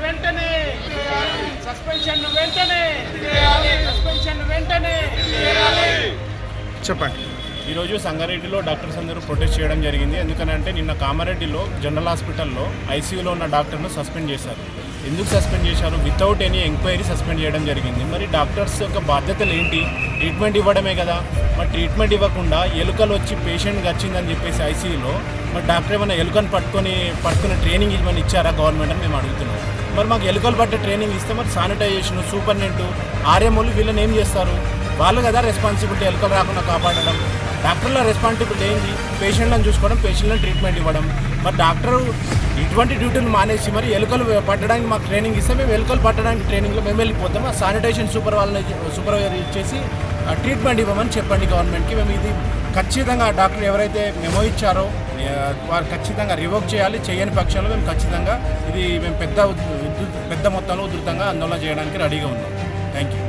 వెంటనే చెప్పండి. ఈరోజు సంగారెడ్డిలో డాక్టర్స్ అందరూ ప్రొటెస్ట్ చేయడం జరిగింది. ఎందుకనంటే నిన్న కామారెడ్డిలో జనరల్ హాస్పిటల్లో ఐసీయూలో ఉన్న డాక్టర్ను సస్పెండ్ చేశారు. ఎందుకు సస్పెండ్ చేశారు? వితౌట్ ఎనీ ఎంక్వైరీ సస్పెండ్ చేయడం జరిగింది. మరి డాక్టర్స్ యొక్క బాధ్యతలు ఏంటి? ట్రీట్మెంట్ ఇవ్వడమే కదా. మరి ట్రీట్మెంట్ ఇవ్వకుండా ఎలుకలు వచ్చి పేషెంట్కి వచ్చిందని చెప్పేసి ఐసీయూలో మరి డాక్టర్ ఏమైనా ఎలుకను పట్టుకునే ట్రైనింగ్ ఇవ్వమని ఇచ్చారా గవర్నమెంట్ అని మేము అడుగుతున్నాం. మరి మాకు ఎలుకలు పట్టే ట్రైనింగ్ ఇస్తే మరి శానిటైజేషన్, సూపరింటెండెంట్, ఆర్ఎంఓలు వీళ్ళని ఏం చేస్తారు? వాళ్ళు కదా రెస్పాన్సిబిలిటీ ఎలుకలు రాకుండా కాపాడడం. డాక్టర్ల రెస్పాన్సిబిలిటీ ఏంటి? పేషెంట్లను చూసుకోవడం, పేషెంట్లను ట్రీట్మెంట్ ఇవ్వడం. మరి డాక్టరు ఇటువంటి డ్యూటీలు మానేసి మరి ఎలుకలు పట్టడానికి మాకు ట్రైనింగ్ ఇస్తే మేము ఎలుకలు పట్టడానికి ట్రైనింగ్లో మేము వెళ్ళిపోతాం. ఆ శానిటైజేషన్ సూపర్వైజర్ ఇచ్చేసి ట్రీట్మెంట్ ఇవ్వమని చెప్పండి గవర్నమెంట్కి. మేము ఇది ఖచ్చితంగా డాక్టర్ ఎవరైతే మెమో ఇచ్చారో వారు ఖచ్చితంగా రివోక్ చేయాలి. చేయని పక్షంలో మేము ఖచ్చితంగా మేము పెద్ద మొత్తంలో ఉధృతంగా ఆందోళన చేయడానికి రెడీగా ఉన్నాం. Thank you.